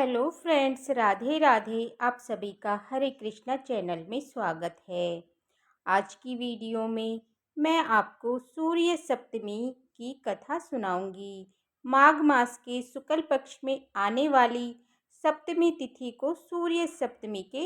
Hello friends, Radhe Radhe. आप सभी का हरे कृष्णा चैनल में स्वागत है। आज की वीडियो में मैं आपको सूर्य सप्तमी की कथा सुनाऊंगी। माघ मास के शुक्ल पक्ष में आने वाली सप्तमी तिथि को सूर्य सप्तमी के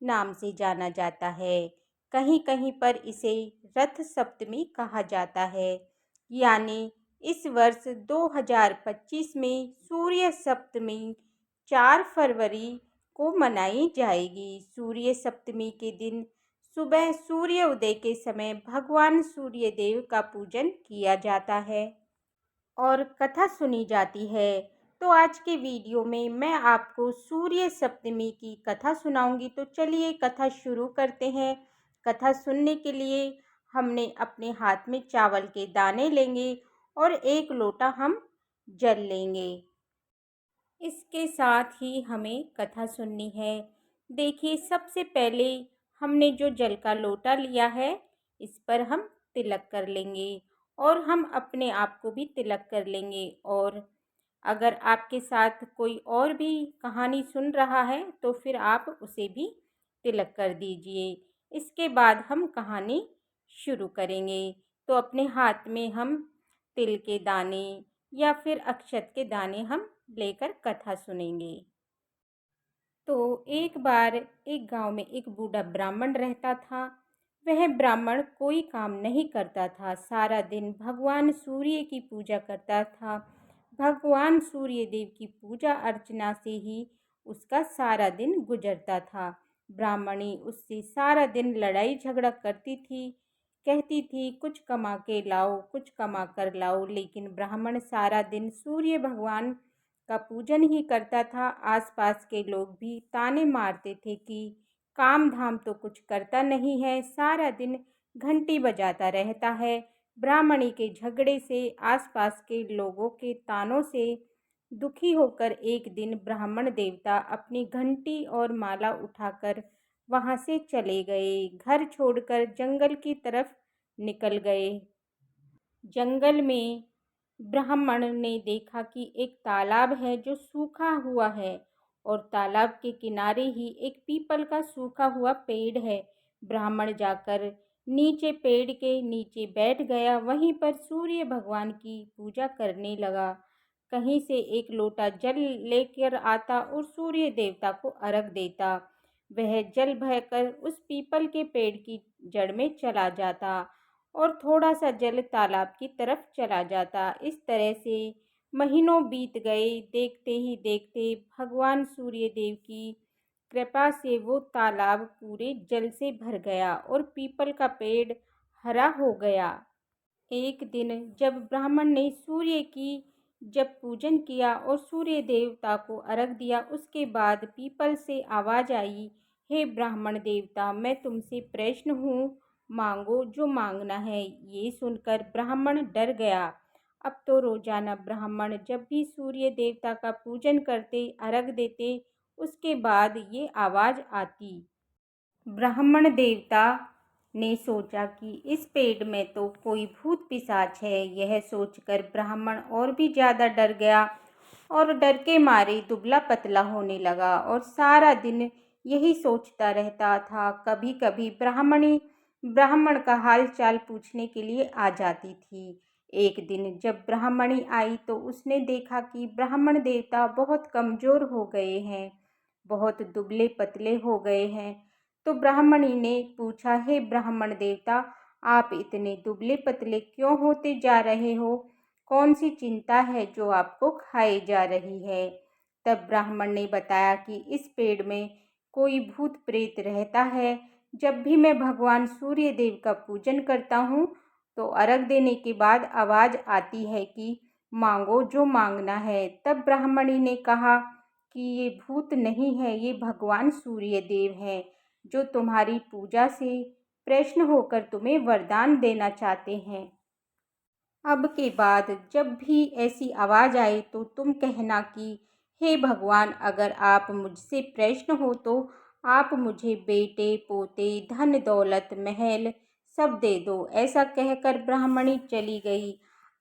नाम से जाना जाता है। कहीं कहीं पर इसे रथ सप्तमी कहा जाता है। यानी इस वर्ष 2025 में सूर्य सप्तमी 4 फरवरी को मनाई जाएगी। सूर्य सप्तमी के दिन सुबह सूर्य उदय के समय भगवान सूर्य देव का पूजन किया जाता है और कथा सुनी जाती है। तो आज के वीडियो में मैं आपको सूर्य सप्तमी की कथा सुनाऊंगी। तो चलिए कथा शुरू करते हैं। कथा सुनने के लिए हमने अपने हाथ में चावल के दाने लेंगे और 1 लोटा हम जल लेंगे। इसके साथ ही हमें कथा सुननी है। देखिए, सबसे पहले हमने जो जल का लोटा लिया है, इस पर हम तिलक कर लेंगे और हम अपने आप को भी तिलक कर लेंगे। और अगर आपके साथ कोई और भी कहानी सुन रहा है तो फिर आप उसे भी तिलक कर दीजिए। इसके बाद हम कहानी शुरू करेंगे। तो अपने हाथ में हम तिल के दाने या फिर अक्षत के दाने हम लेकर कथा सुनेंगे। तो एक बार एक गांव में एक बूढ़ा ब्राह्मण रहता था। वह ब्राह्मण कोई काम नहीं करता था, सारा दिन भगवान सूर्य की पूजा करता था। भगवान सूर्य देव की पूजा अर्चना से ही उसका सारा दिन गुजरता था। ब्राह्मणी उससे सारा दिन लड़ाई झगड़ा करती थी, कहती थी कुछ कमा के लाओ, कुछ कमा कर लाओ, लेकिन ब्राह्मण सारा दिन सूर्य भगवान का पूजन ही करता था। आसपास के लोग भी ताने मारते थे कि काम धाम तो कुछ करता नहीं है, सारा दिन घंटी बजाता रहता है। ब्राह्मणी के झगड़े से, आसपास के लोगों के तानों से दुखी होकर एक दिन ब्राह्मण देवता अपनी घंटी और माला उठाकर वहां से चले गए। घर छोड़कर जंगल की तरफ निकल गए। जंगल में ब्राह्मण ने देखा कि एक तालाब है जो सूखा हुआ है और तालाब के किनारे ही एक पीपल का सूखा हुआ पेड़ है। ब्राह्मण जाकर नीचे पेड़ के नीचे बैठ गया। वहीं पर सूर्य भगवान की पूजा करने लगा। कहीं से एक लोटा जल लेकर आता और सूर्य देवता को अर्घ देता। वह जल बहकर उस पीपल के पेड़ की जड़ में चला जाता और थोड़ा सा जल तालाब की तरफ चला जाता। इस तरह से महीनों बीत गए। देखते ही देखते भगवान सूर्य देव की कृपा से वो तालाब पूरे जल से भर गया और पीपल का पेड़ हरा हो गया। एक दिन जब ब्राह्मण ने सूर्य की जब पूजन किया और सूर्य देवता को अर्घ दिया, उसके बाद पीपल से आवाज आई, हे ब्राह्मण देवता, मैं तुमसे प्रश्न हूँ, मांगो जो मांगना है। ये सुनकर ब्राह्मण डर गया। अब तो रोजाना ब्राह्मण जब भी सूर्य देवता का पूजन करते, अर्घ देते, उसके बाद ये आवाज आती। ब्राह्मण देवता ने सोचा कि इस पेड़ में तो कोई भूत पिशाच है। यह सोचकर ब्राह्मण और भी ज़्यादा डर गया और डर के मारे दुबला पतला होने लगा और सारा दिन यही सोचता रहता था। कभी कभी ब्राह्मणी ब्राह्मण का हाल चाल पूछने के लिए आ जाती थी। एक दिन जब ब्राह्मणी आई तो उसने देखा कि ब्राह्मण देवता बहुत कमज़ोर हो गए हैं, बहुत दुबले पतले हो गए हैं। तो ब्राह्मणी ने पूछा, हे ब्राह्मण देवता, आप इतने दुबले पतले क्यों होते जा रहे हो? कौन सी चिंता है जो आपको खाए जा रही है? तब ब्राह्मण ने बताया कि इस पेड़ में कोई भूत प्रेत रहता है। जब भी मैं भगवान सूर्य देव का पूजन करता हूँ तो अर्घ देने के बाद आवाज़ आती है कि मांगो जो मांगना है। तब ब्राह्मणी ने कहा कि ये भूत नहीं है, ये भगवान सूर्य देव हैं जो तुम्हारी पूजा से प्रसन्न होकर तुम्हें वरदान देना चाहते हैं। अब के बाद जब भी ऐसी आवाज़ आए तो तुम कहना कि हे भगवान, अगर आप मुझसे प्रसन्न हो तो आप मुझे बेटे पोते धन दौलत महल सब दे दो। ऐसा कहकर ब्राह्मणी चली गई।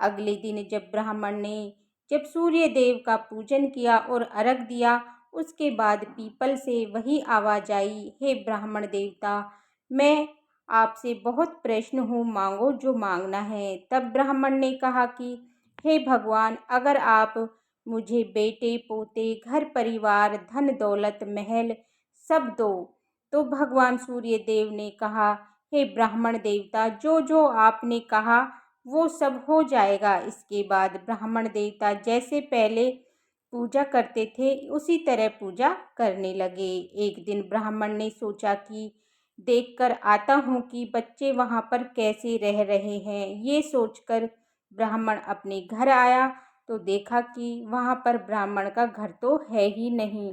अगले दिन जब ब्राह्मण ने जब सूर्य देव का पूजन किया और अर्घ दिया, उसके बाद पीपल से वही आवाज़ आई, हे ब्राह्मण देवता, मैं आपसे बहुत प्रश्न हूँ, मांगो जो मांगना है। तब ब्राह्मण ने कहा कि हे भगवान, अगर आप मुझे बेटे पोते, घर परिवार, धन दौलत, महल सब दो। तो भगवान सूर्य देव ने कहा, हे ब्राह्मण देवता, जो जो आपने कहा वो सब हो जाएगा। इसके बाद ब्राह्मण देवता जैसे पहले पूजा करते थे उसी तरह पूजा करने लगे। एक दिन ब्राह्मण ने सोचा कि देखकर आता हूँ कि बच्चे वहाँ पर कैसे रह रहे हैं। ये सोचकर ब्राह्मण अपने घर आया तो देखा कि वहाँ पर ब्राह्मण का घर तो है ही नहीं।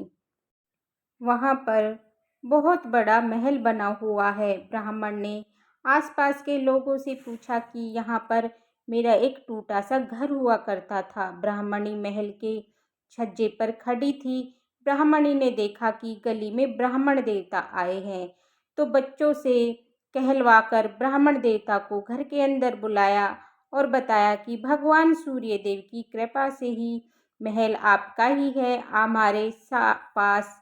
वहाँ पर बहुत बड़ा महल बना हुआ है। ब्राह्मण ने आसपास के लोगों से पूछा कि यहाँ पर मेरा एक टूटा सा घर हुआ करता था। ब्राह्मणी महल के छज्जे पर खड़ी थी। ब्राह्मणी ने देखा कि गली में ब्राह्मण देवता आए हैं, तो बच्चों से कहलवाकर ब्राह्मण देवता को घर के अंदर बुलाया और बताया कि भगवान सूर्य देव की कृपा से ही महल आपका ही है। हमारे पास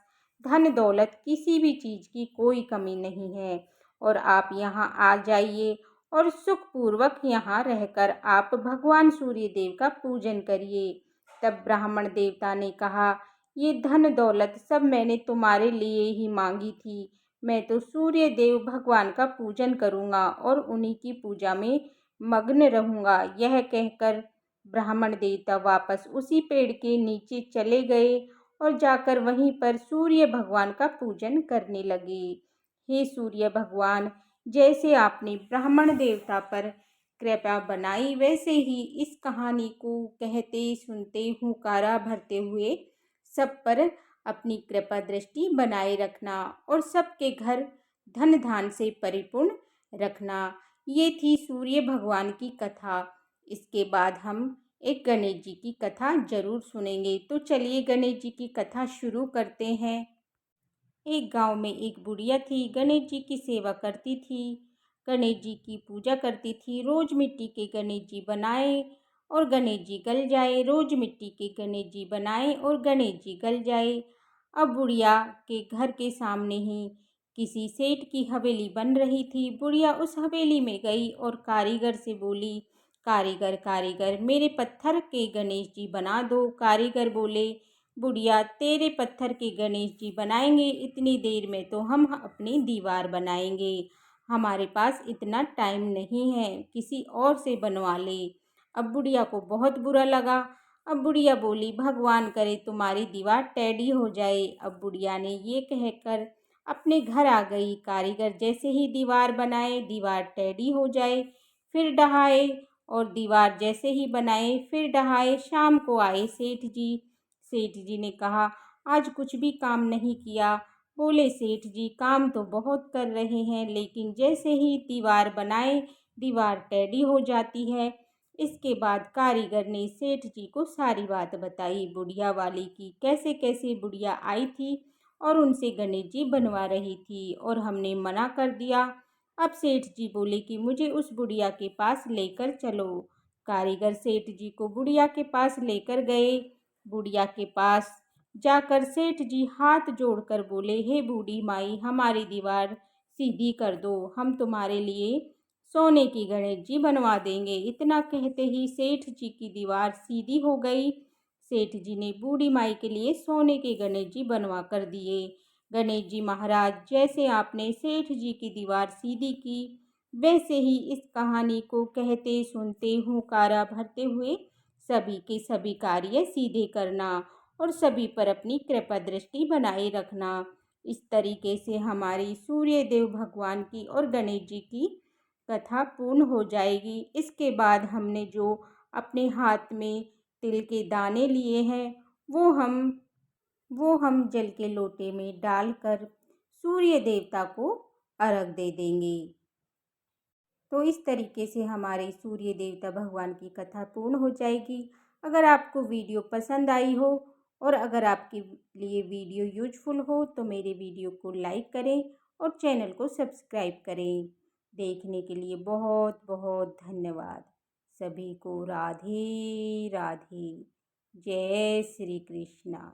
धन दौलत किसी भी चीज़ की कोई कमी नहीं है और आप यहाँ आ जाइए और सुखपूर्वक यहाँ रहकर आप भगवान सूर्य देव का पूजन करिए। तब ब्राह्मण देवता ने कहा, ये धन दौलत सब मैंने तुम्हारे लिए ही मांगी थी। मैं तो सूर्य देव भगवान का पूजन करूँगा और उन्हीं की पूजा में मग्न रहूँगा। यह कहकर ब्राह्मण देवता वापस उसी पेड़ के नीचे चले गए और जाकर वहीं पर सूर्य भगवान का पूजन करने लगे। हे सूर्य भगवान, जैसे आपने ब्राह्मण देवता पर कृपा बनाई वैसे ही इस कहानी को कहते सुनते हुंकारा भरते हुए सब पर अपनी कृपा दृष्टि बनाए रखना और सबके घर धन धान से परिपूर्ण रखना। ये थी सूर्य भगवान की कथा। इसके बाद हम एक गणेश जी की कथा जरूर सुनेंगे। तो चलिए गणेश जी की कथा शुरू करते हैं। एक गांव में एक बुढ़िया थी। गणेश जी की सेवा करती थी, गणेश जी की पूजा करती थी। रोज मिट्टी के गणेश जी बनाए और गणेश जी गल जाए, रोज मिट्टी के गणेश जी बनाए और गणेश जी गल जाए। अब बुढ़िया के घर के सामने ही किसी सेठ की हवेली बन रही थी। बुढ़िया उस हवेली में गई और कारीगर से बोली, कारीगर कारीगर, मेरे पत्थर के गणेश जी बना दो। कारीगर बोले, बुढ़िया, तेरे पत्थर के गणेश जी बनाएंगे, इतनी देर में तो हम अपनी दीवार बनाएंगे। हमारे पास इतना टाइम नहीं है, किसी और से बनवा ले। अब बुढ़िया को बहुत बुरा लगा। अब बुढ़िया बोली, भगवान करे तुम्हारी दीवार टेढ़ी हो जाए। अब बुढ़िया ने ये कहकर अपने घर आ गई। कारीगर जैसे ही दीवार बनाए, दीवार टेढ़ी हो जाए, फिर ढहाए और दीवार जैसे ही बनाए फिर ढहाए। शाम को आए सेठ जी। सेठ जी ने कहा, आज कुछ भी काम नहीं किया। बोले, सेठ जी, काम तो बहुत कर रहे हैं, लेकिन जैसे ही दीवार बनाए दीवार टेढ़ी हो जाती है। इसके बाद कारीगर ने सेठ जी को सारी बात बताई बुढ़िया वाली की, कैसे कैसे बुढ़िया आई थी और उनसे गणेश जी बनवा रही थी और हमने मना कर दिया। अब सेठ जी बोले कि मुझे उस बुढ़िया के पास लेकर चलो। कारीगर सेठ जी को बुढ़िया के पास लेकर गए। बुढ़िया के पास जाकर सेठ जी हाथ जोड़कर बोले, हे बूढ़ी माई, हमारी दीवार सीधी कर दो, हम तुम्हारे लिए सोने की गणेश जी बनवा देंगे। इतना कहते ही सेठ जी की दीवार सीधी हो गई। सेठ जी ने बूढ़ी माई के लिए सोने के गणेश जी बनवा कर दिए। गणेश जी महाराज, जैसे आपने सेठ जी की दीवार सीधी की, वैसे ही इस कहानी को कहते सुनते हुंकारा भरते हुए सभी के सभी कार्य सीधे करना और सभी पर अपनी कृपा दृष्टि बनाए रखना। इस तरीके से हमारी सूर्य देव भगवान की और गणेश जी की कथा पूर्ण हो जाएगी। इसके बाद हमने जो अपने हाथ में तिल के दाने लिए हैं वो हम जल के लोटे में डालकर सूर्य देवता को अर्घ दे देंगे। तो इस तरीके से हमारे सूर्य देवता भगवान की कथा पूर्ण हो जाएगी। अगर आपको वीडियो पसंद आई हो और अगर आपके लिए वीडियो यूजफुल हो तो मेरे वीडियो को लाइक करें और चैनल को सब्सक्राइब करें। देखने के लिए बहुत बहुत धन्यवाद। सभी को राधे राधे। जय श्री कृष्णा।